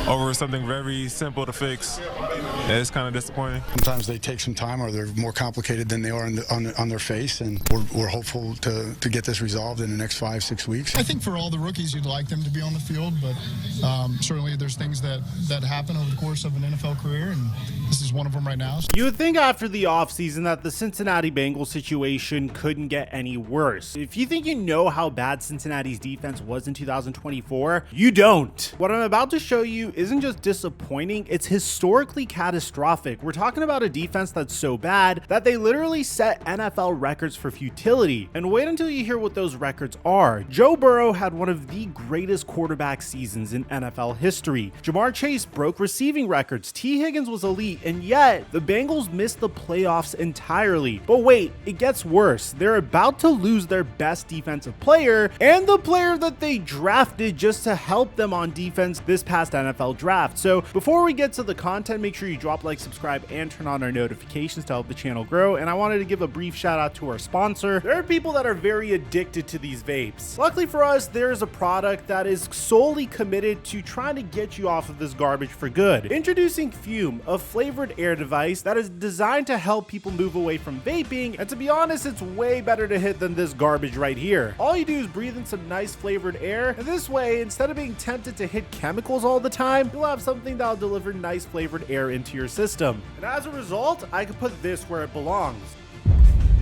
over something very simple to fix. Yeah, it's kind of disappointing. Sometimes they take some time, or they're more complicated than they are on their face, and we're hopeful to get this resolved in the next 5-6 weeks. I think for all the rookies, you'd like them to be on the field, but certainly there's things that happen over the course of an NFL career, and this is one of them right now. You would think after the offseason that the Cincinnati Bengals situation couldn't get any worse. If you think you know how bad Cincinnati's defense was in 2024, you don't. What I'm about to show you isn't just disappointing, it's historically catastrophic. We're talking about a defense that's so bad that they literally set NFL records for futility. And wait until you hear what those records are. Joe Burrow had one of the greatest quarterback seasons in NFL history. Jamar Chase broke receiving records. T. Higgins was elite, and yet the Bengals missed the playoffs entirely. But wait, it gets worse. They're about to lose their best defensive player and the player that they drafted just to help them on defense this past NFL draft. So before we get to the content, make sure you drop, like, subscribe, and turn on our notifications to help the channel grow. And I wanted to give a brief shout out to our sponsor. There are people that are very addicted to these vapes. Luckily for us, there's a product that is solely committed to trying to get you off of this garbage for good. Introducing Fume, a flavored air device that is designed to help people move away from vaping, and to be honest, it's way better to hit than this garbage right here. All you do is breathe in some nice flavored air, and this way, instead of being tempted to hit chemicals all the time, you'll have something that'll deliver nice flavored air into your system. And as a result, I could put this where it belongs,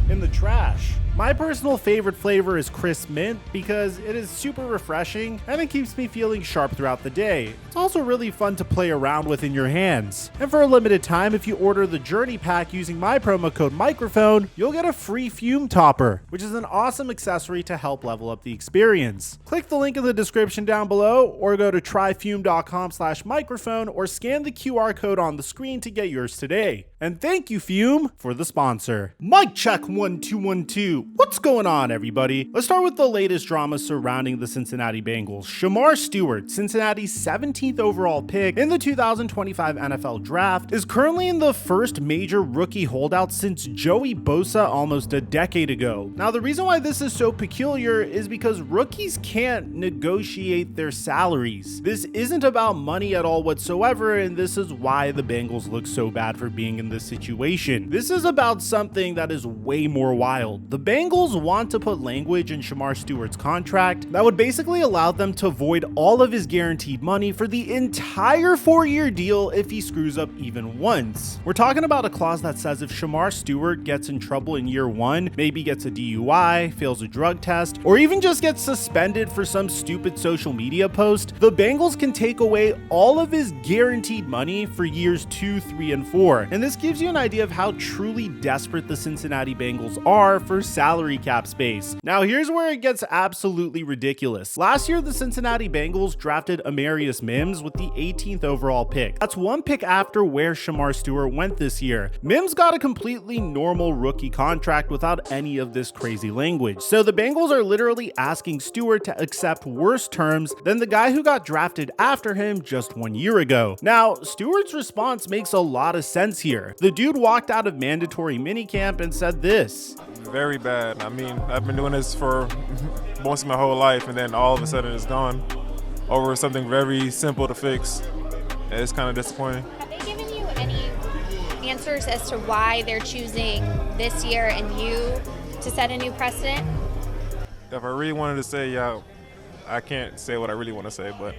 in the trash. My personal favorite flavor is crisp mint because it is super refreshing and it keeps me feeling sharp throughout the day. It's also really fun to play around with in your hands. And for a limited time, if you order the Journey Pack using my promo code Mikerophone, you'll get a free Fume Topper, which is an awesome accessory to help level up the experience. Click the link in the description down below or go to tryfume.com/microphone or scan the QR code on the screen to get yours today. And thank you, Fume, for the sponsor. Mic check 1 2 1 2. What's going on, everybody? Let's start with the latest drama surrounding the Cincinnati Bengals. Shemar Stewart, Cincinnati's 17th overall pick in the 2025 NFL Draft, is currently in the first major rookie holdout since Joey Bosa almost a decade ago. Now, the reason why this is so peculiar is because rookies can't negotiate their salaries. This isn't about money at all whatsoever, and this is why the Bengals look so bad for being in this situation. This is about something that is way more wild. The Bengals want to put language in Shemar Stewart's contract that would basically allow them to void all of his guaranteed money for the entire 4-year deal if he screws up even once. We're talking about a clause that says if Shemar Stewart gets in trouble in year 1, maybe gets a DUI, fails a drug test, or even just gets suspended for some stupid social media post, the Bengals can take away all of his guaranteed money for years 2, 3, and 4. And this gives you an idea of how truly desperate the Cincinnati Bengals are for salary cap space. Now, here's where it gets absolutely ridiculous. Last year, the Cincinnati Bengals drafted Amarius Mims with the 18th overall pick. That's one pick after where Shemar Stewart went this year. Mims got a completely normal rookie contract without any of this crazy language. So the Bengals are literally asking Stewart to accept worse terms than the guy who got drafted after him just 1 year ago. Now, Stewart's response makes a lot of sense here. The dude walked out of mandatory minicamp and said this. Very bad. I mean, I've been doing this for most of my whole life, and then all of a sudden it's gone over something very simple to fix. It's kind of disappointing. Have they given you any answers as to why they're choosing this year and you to set a new precedent? If I really wanted to say, yeah, I can't say what I really want to say, but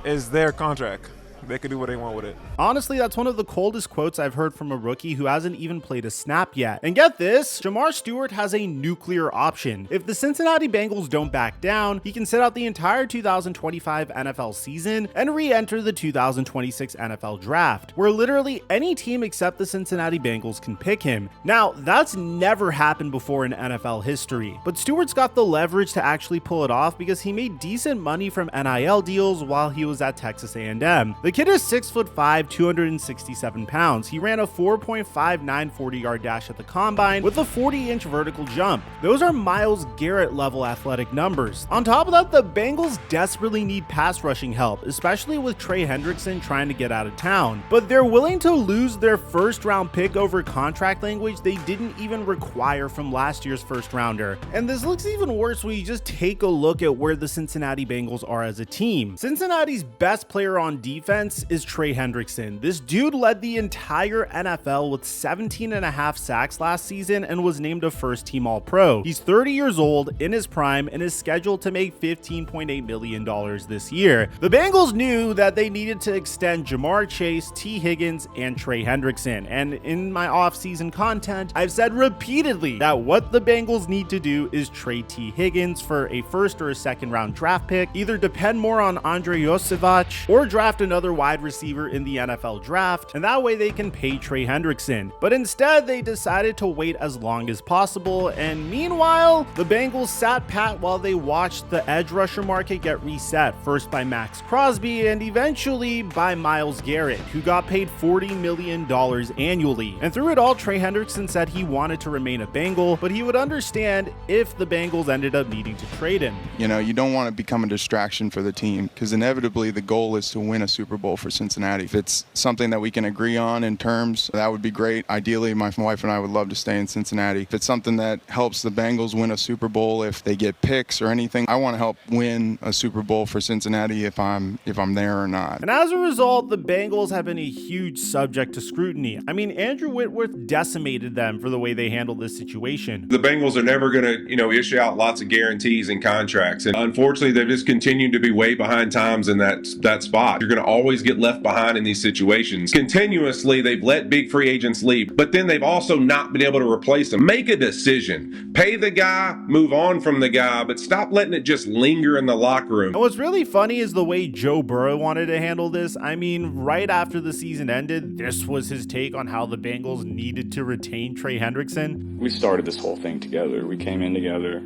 it's their contract. They could do what they want with it. Honestly, that's one of the coldest quotes I've heard from a rookie who hasn't even played a snap yet. And get this, Shemar Stewart has a nuclear option. If the Cincinnati Bengals don't back down, he can sit out the entire 2025 NFL season and re-enter the 2026 NFL Draft, where literally any team except the Cincinnati Bengals can pick him. Now, that's never happened before in NFL history, but Stewart's got the leverage to actually pull it off because he made decent money from NIL deals while he was at Texas A&M. The The kid is 6'5", 267 pounds. He ran a 4.59 40-yard dash at the combine with a 40-inch vertical jump. Those are Myles Garrett level athletic numbers. On top of that, the Bengals desperately need pass rushing help, especially with Trey Hendrickson trying to get out of town. But they're willing to lose their first-round pick over contract language they didn't even require from last year's first-rounder. And this looks even worse when you just take a look at where the Cincinnati Bengals are as a team. Cincinnati's best player on defense is Trey Hendrickson. This dude led the entire NFL with 17.5 sacks last season and was named a first-team All-Pro. He's 30 years old, in his prime, and is scheduled to make $15.8 million this year. The Bengals knew that they needed to extend Jamar Chase, T. Higgins, and Trey Hendrickson. And in my off-season content, I've said repeatedly that what the Bengals need to do is trade T. Higgins for a first or a second round draft pick, either depend more on Andre Josevich or draft another wide receiver in the NFL draft, and that way they can pay Trey Hendrickson. But instead, they decided to wait as long as possible, and meanwhile, the Bengals sat pat while they watched the edge rusher market get reset, first by Max Crosby and eventually by Myles Garrett, who got paid $40 million annually. And through it all, Trey Hendrickson said he wanted to remain a Bengal, but he would understand if the Bengals ended up needing to trade him. You know, you don't want to become a distraction for the team because inevitably the goal is to win a Super Bowl for Cincinnati. If it's something that we can agree on in terms, that would be great. Ideally, my wife and I would love to stay in Cincinnati. If it's something that helps the Bengals win a Super Bowl, if they get picks or anything, I want to help win a Super Bowl for Cincinnati if I'm there or not. And as a result, the Bengals have been a huge subject to scrutiny. I mean, Andrew Whitworth decimated them for the way they handled this situation. The Bengals are never going to, issue out lots of guarantees and contracts. And unfortunately, they've just continued to be way behind times in that spot. You're going to always get left behind in these situations. Continuously, they've let big free agents leave, but then they've also not been able to replace them. Make a decision. Pay the guy, move on from the guy, but stop letting it just linger in the locker room. And what's really funny is the way Joe Burrow wanted to handle this. I mean, right after the season ended, this was his take on how the Bengals needed to retain Trey Hendrickson. We started this whole thing together. We came in together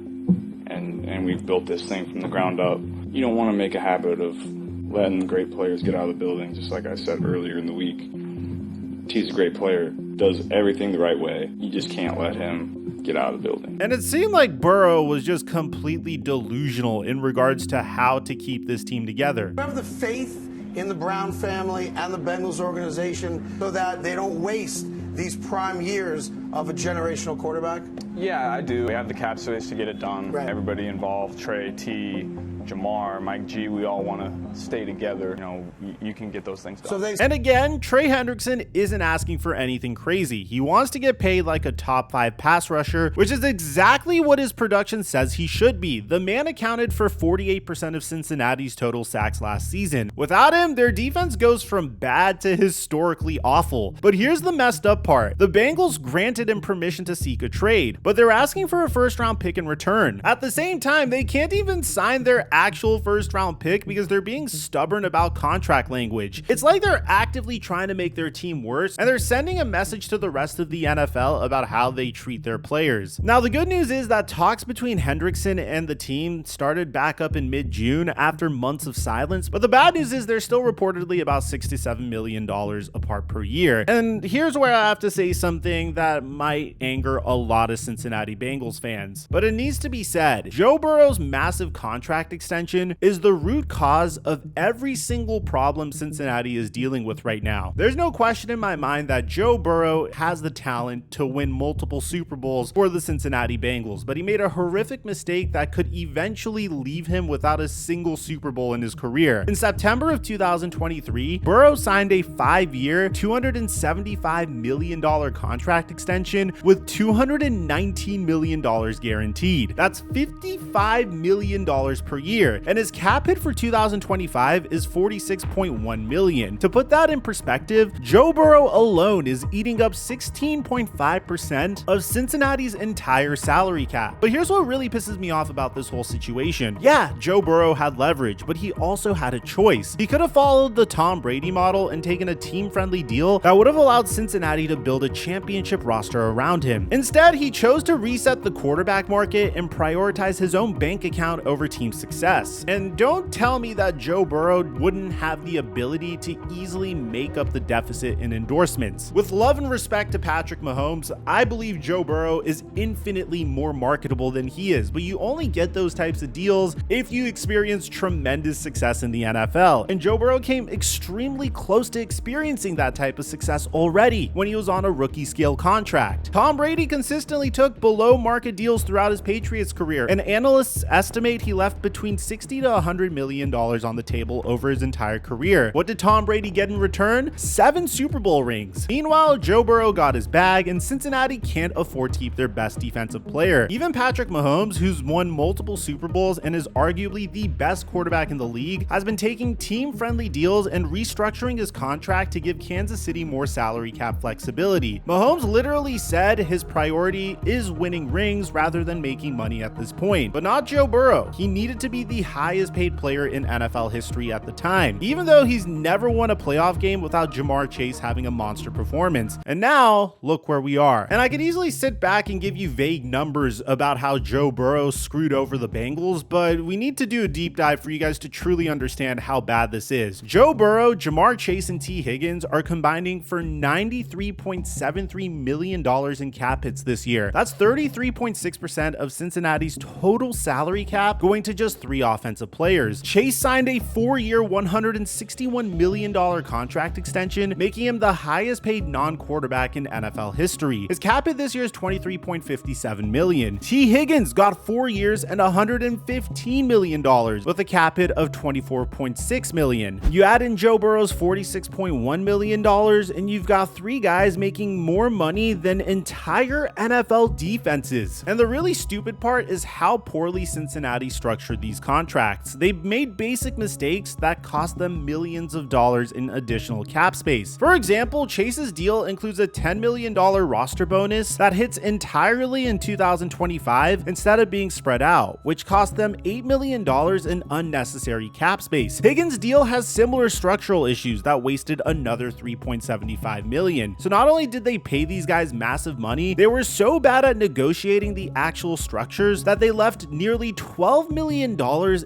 and we've built this thing from the ground up. You don't want to make a habit of letting great players get out of the building, just like I said earlier in the week. T's a great player, does everything the right way. You just can't let him get out of the building. And it seemed like Burrow was just completely delusional in regards to how to keep this team together. You have the faith in the Brown family and the Bengals organization so that they don't waste these prime years of a generational quarterback? Yeah, I do. We have the cap space to get it done. Right. Everybody involved, Trey, T, Jamar, Mike G, we all want to stay together. You can get those things done. And again, Trey Hendrickson isn't asking for anything crazy. He wants to get paid like a top 5 pass rusher, which is exactly what his production says he should be. The man accounted for 48% of Cincinnati's total sacks last season. Without him, their defense goes from bad to historically awful. But here's the messed up part. The Bengals granted him permission to seek a trade, but they're asking for a first-round pick in return. At the same time, they can't even sign their actual first-round pick because they're being stubborn about contract language. It's like they're actively trying to make their team worse, and they're sending a message to the rest of the NFL about how they treat their players. Now, the good news is that talks between Hendrickson and the team started back up in mid-June after months of silence, but the bad news is they're still reportedly about $6 to $7 million apart per year. And here's where I have to say something that might anger a lot of Cincinnati Bengals fans, but it needs to be said. Joe Burrow's massive contract extension is the root cause of every single problem Cincinnati is dealing with right now. There's no question in my mind that Joe Burrow has the talent to win multiple Super Bowls for the Cincinnati Bengals, but he made a horrific mistake that could eventually leave him without a single Super Bowl in his career. In September of 2023, Burrow signed a 5-year, $275 million contract extension with $219 million guaranteed. That's $55 million per year, and his cap hit for 2025 is $46.1 million. To put that in perspective, Joe Burrow alone is eating up 16.5% of Cincinnati's entire salary cap. But here's what really pisses me off about this whole situation. Yeah, Joe Burrow had leverage, but he also had a choice. He could have followed the Tom Brady model and taken a team-friendly deal that would have allowed Cincinnati to build a championship roster around him. Instead, he chose to reset the quarterback market and prioritize his own bank account over team success. success. And don't tell me that Joe Burrow wouldn't have the ability to easily make up the deficit in endorsements. With love and respect to Patrick Mahomes, I believe Joe Burrow is infinitely more marketable than he is, but you only get those types of deals if you experience tremendous success in the NFL. And Joe Burrow came extremely close to experiencing that type of success already when he was on a rookie scale contract. Tom Brady consistently took below market deals throughout his Patriots career, and analysts estimate he left between $60 to $100 million on the table over his entire career. What did Tom Brady get in return? 7 Super Bowl rings. Meanwhile, Joe Burrow got his bag, and Cincinnati can't afford to keep their best defensive player. Even Patrick Mahomes, who's won multiple Super Bowls and is arguably the best quarterback in the league, has been taking team-friendly deals and restructuring his contract to give Kansas City more salary cap flexibility. Mahomes literally said his priority is winning rings rather than making money at this point. But not Joe Burrow. He needed to be the highest paid player in NFL history at the time, even though he's never won a playoff game without Ja'Marr Chase having a monster performance. And now, look where we are. And I could easily sit back and give you vague numbers about how Joe Burrow screwed over the Bengals, but we need to do a deep dive for you guys to truly understand how bad this is. Joe Burrow, Ja'Marr Chase, and T. Higgins are combining for $93.73 million in cap hits this year. That's 33.6% of Cincinnati's total salary cap going to just 3 offensive players. Chase signed a 4-year, $161 million contract extension, making him the highest paid non-quarterback in NFL history. His cap hit this year is $23.57 million. T. Higgins got 4 years and $115 million with a cap hit of $24.6 million. You add in Joe Burrow's $46.1 million and you've got 3 guys making more money than entire NFL defenses. And the really stupid part is how poorly Cincinnati structured these contracts. They made basic mistakes that cost them millions of dollars in additional cap space. For example, Chase's deal includes a $10 million roster bonus that hits entirely in 2025 instead of being spread out, which cost them $8 million in unnecessary cap space. Higgins' deal has similar structural issues that wasted another $3.75 million. So not only did they pay these guys massive money, they were so bad at negotiating the actual structures that they left nearly $12 million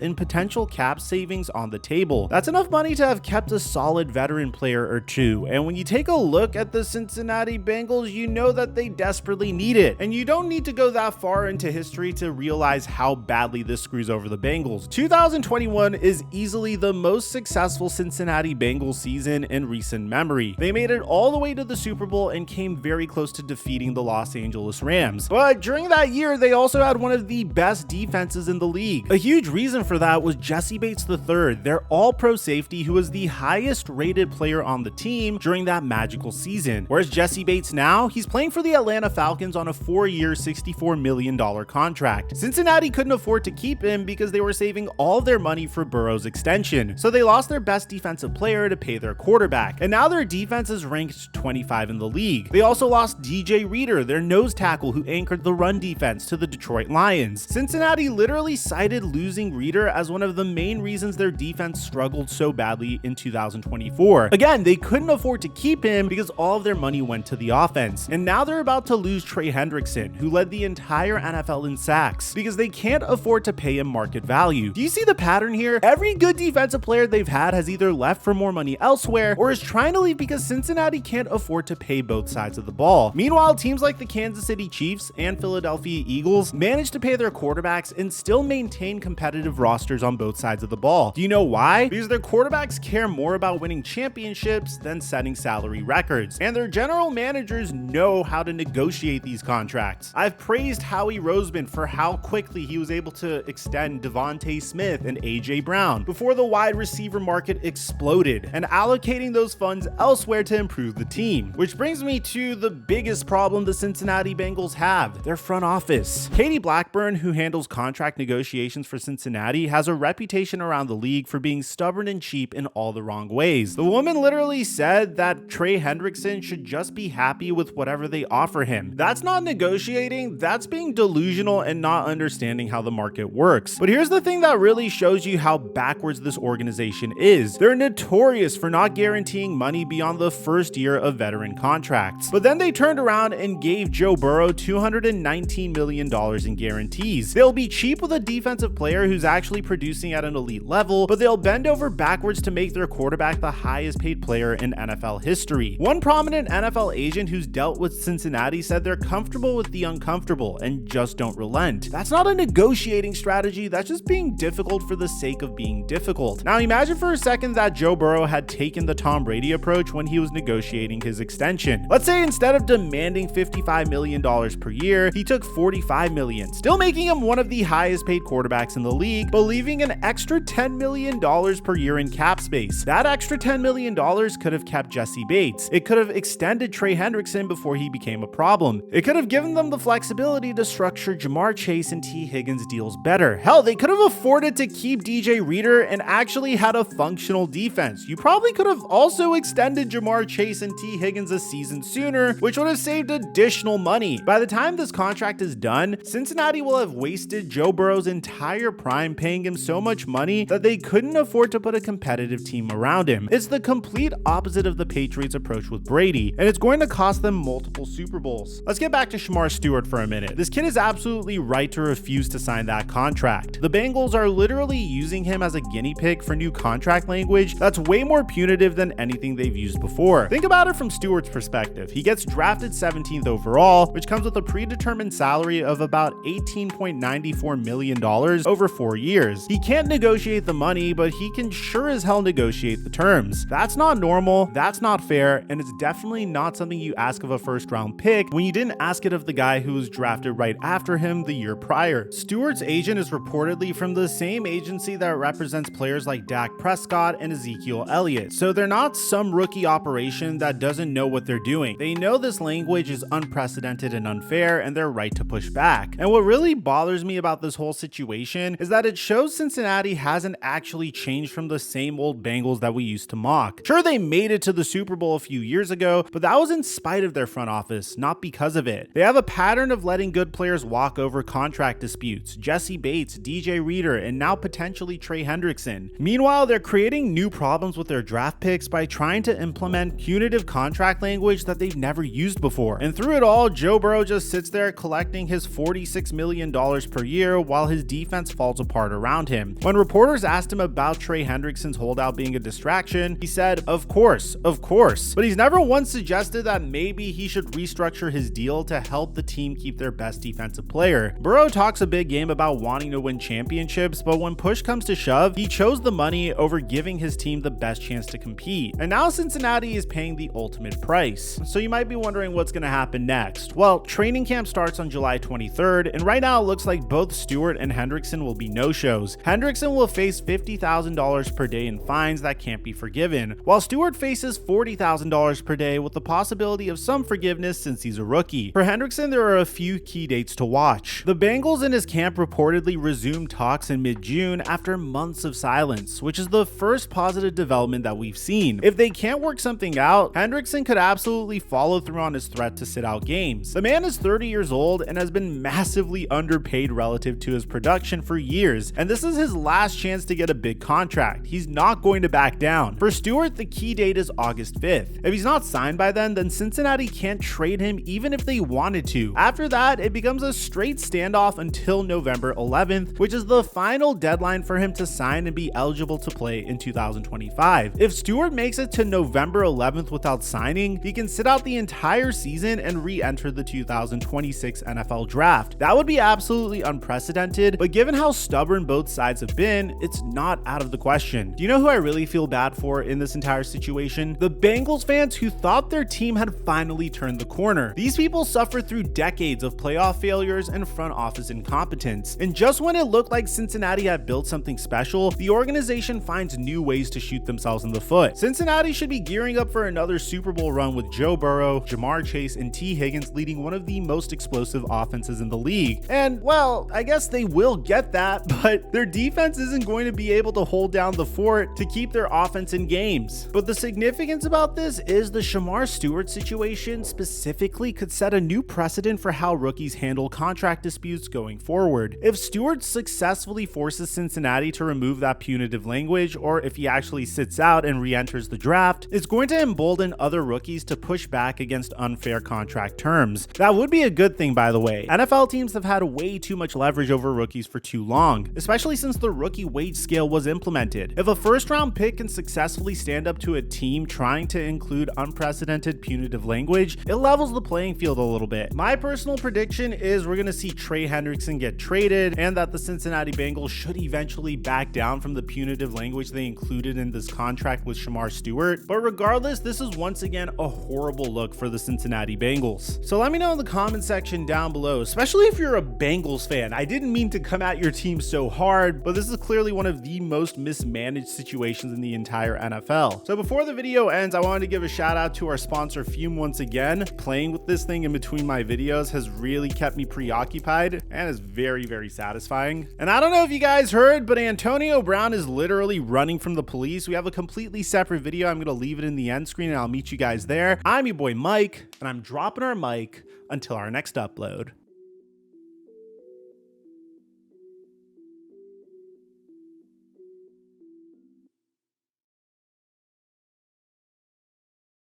in potential cap savings on the table. That's enough money to have kept a solid veteran player or two. And when you take a look at the Cincinnati Bengals, you know that they desperately need it. And you don't need to go that far into history to realize how badly this screws over the Bengals. 2021 is easily the most successful Cincinnati Bengals season in recent memory. They made it all the way to the Super Bowl and came very close to defeating the Los Angeles Rams. But during that year, they also had one of the best defenses in the league. A huge reason for that was Jessie Bates III, their all-pro safety who was the highest rated player on the team during that magical season. Whereas Jessie Bates now, he's playing for the Atlanta Falcons on a 4-year, $64 million contract. Cincinnati couldn't afford to keep him because they were saving all their money for Burrow's extension. So they lost their best defensive player to pay their quarterback. And now their defense is ranked 25 in the league. They also lost DJ Reader, their nose tackle who anchored the run defense, to the Detroit Lions. Cincinnati literally cited losing Reader as one of the main reasons their defense struggled so badly in 2024. Again, they couldn't afford to keep him because all of their money went to the offense. And now they're about to lose Trey Hendrickson, who led the entire NFL in sacks, because they can't afford to pay him market value. Do you see the pattern here? Every good defensive player they've had has either left for more money elsewhere or is trying to leave because Cincinnati can't afford to pay both sides of the ball. Meanwhile, teams like the Kansas City Chiefs and Philadelphia Eagles managed to pay their quarterbacks and still maintain competitive rosters on both sides of the ball. Do you know why? Because their quarterbacks care more about winning championships than setting salary records, and their general managers know how to negotiate these contracts. I've praised Howie Roseman for how quickly he was able to extend Devontae Smith and AJ Brown before the wide receiver market exploded, and allocating those funds elsewhere to improve the team. Which brings me to the biggest problem the Cincinnati Bengals have: their front office. Katie Blackburn, who handles contract negotiations for Cincinnati, has a reputation around the league for being stubborn and cheap in all the wrong ways. The woman literally said that Trey Hendrickson should just be happy with whatever they offer him. That's not negotiating, that's being delusional and not understanding how the market works. But here's the thing that really shows you how backwards this organization is. They're notorious for not guaranteeing money beyond the first year of veteran contracts. But then they turned around and gave Joe Burrow $219 million in guarantees. They'll be cheap with a defensive player player who's actually producing at an elite level, but they'll bend over backwards to make their quarterback the highest paid player in NFL history. One prominent NFL agent who's dealt with Cincinnati said they're comfortable with the uncomfortable and just don't relent. That's not a negotiating strategy, that's just being difficult for the sake of being difficult. Now imagine for a second that Joe Burrow had taken the Tom Brady approach when he was negotiating his extension. Let's say instead of demanding $55 million per year, he took $45 million, still making him one of the highest paid quarterbacks in the league, but leaving an extra $10 million per year in cap space. That extra $10 million could have kept Jesse Bates. It could have extended Trey Hendrickson before he became a problem. It could have given them the flexibility to structure Ja'Marr Chase and T. Higgins deals better. Hell, they could have afforded to keep DJ Reader and actually had a functional defense. You probably could have also extended Ja'Marr Chase and T. Higgins a season sooner, which would have saved additional money. By the time this contract is done, Cincinnati will have wasted Joe Burrow's entire prime, paying him so much money that they couldn't afford to put a competitive team around him. It's the complete opposite of the Patriots' approach with Brady, and it's going to cost them multiple Super Bowls. Let's get back to Shemar Stewart for a minute. This kid is absolutely right to refuse to sign that contract. The Bengals are literally using him as a guinea pig for new contract language that's way more punitive than anything they've used before. Think about it from Stewart's perspective. He gets drafted 17th overall, which comes with a predetermined salary of about $18.94 million over 4 years. He can't negotiate the money, but he can sure as hell negotiate the terms. That's not normal, that's not fair, and it's definitely not something you ask of a first-round pick when you didn't ask it of the guy who was drafted right after him the year prior. Stewart's agent is reportedly from the same agency that represents players like Dak Prescott and Ezekiel Elliott, so they're not some rookie operation that doesn't know what they're doing. They know this language is unprecedented and unfair, and they're right to push back. And what really bothers me about this whole situation is that it shows Cincinnati hasn't actually changed from the same old Bengals that we used to mock. Sure, they made it to the Super Bowl a few years ago, but that was in spite of their front office, not because of it. They have a pattern of letting good players walk over contract disputes. Jesse Bates, DJ Reader, and now potentially Trey Hendrickson. Meanwhile, they're creating new problems with their draft picks by trying to implement punitive contract language that they've never used before. And through it all, Joe Burrow just sits there collecting his $46 million per year while his defense falls apart around him. When reporters asked him about Trey Hendrickson's holdout being a distraction, he said, of course. But he's never once suggested that maybe he should restructure his deal to help the team keep their best defensive player. Burrow talks a big game about wanting to win championships, but when push comes to shove, he chose the money over giving his team the best chance to compete. And now Cincinnati is paying the ultimate price. So you might be wondering what's going to happen next. Well, training camp starts on July 23rd, and right now it looks like both Stewart and Hendrickson will be no-shows. Hendrickson will face $50,000 per day in fines that can't be forgiven, while Stewart faces $40,000 per day with the possibility of some forgiveness since he's a rookie. For Hendrickson, there are a few key dates to watch. The Bengals and his camp reportedly resumed talks in mid-June after months of silence, which is the first positive development that we've seen. If they can't work something out, Hendrickson could absolutely follow through on his threat to sit out games. The man is 30 years old and has been massively underpaid relative to his production for years, and this is his last chance to get a big contract. He's not going to back down. For Stewart, the key date is August 5th. If he's not signed by then Cincinnati can't trade him even if they wanted to. After that, it becomes a straight standoff until November 11th, which is the final deadline for him to sign and be eligible to play in 2025. If Stewart makes it to November 11th without signing, he can sit out the entire season and re-enter the 2026 NFL draft. That would be absolutely unprecedented, but given how stubborn both sides have been, it's not out of the question. Do you know who I really feel bad for in this entire situation? The Bengals fans who thought their team had finally turned the corner. These people suffered through decades of playoff failures and front office incompetence, and just when it looked like Cincinnati had built something special, the organization finds new ways to shoot themselves in the foot. Cincinnati should be gearing up for another Super Bowl run with Joe Burrow, Ja'Marr Chase, and T. Higgins leading one of the most explosive offenses in the league. And, well, I guess they will get that, but their defense isn't going to be able to hold down the fort to keep their offense in games. But the significance about this is the Shemar Stewart situation specifically could set a new precedent for how rookies handle contract disputes going forward. If Stewart successfully forces Cincinnati to remove that punitive language, or if he actually sits out and re-enters the draft, it's going to embolden other rookies to push back against unfair contract terms. That would be a good thing, by the way. NFL teams have had way too much leverage over rookies for too long, especially since the rookie wage scale was implemented. If a first-round pick can successfully stand up to a team trying to include unprecedented punitive language, it levels the playing field a little bit. My personal prediction is we're going to see Trey Hendrickson get traded and that the Cincinnati Bengals should eventually back down from the punitive language they included in this contract with Shemar Stewart. But regardless, this is once again a horrible look for the Cincinnati Bengals. So let me know in the comment section down below, especially if you're a Bengals fan. I didn't mean to come at your team so hard, but this is clearly one of the most mismanaged situations in the entire NFL. So before the video ends, I wanted to give a shout out to our sponsor Fume once again. Playing with this thing in between my videos has really kept me preoccupied and is very, very satisfying. And I don't know if you guys heard, but Antonio Brown is literally running from the police. We have a completely separate video. I'm going to leave it in the end screen and I'll meet you guys there. I'm your boy Mike, and I'm dropping our mic until our next upload.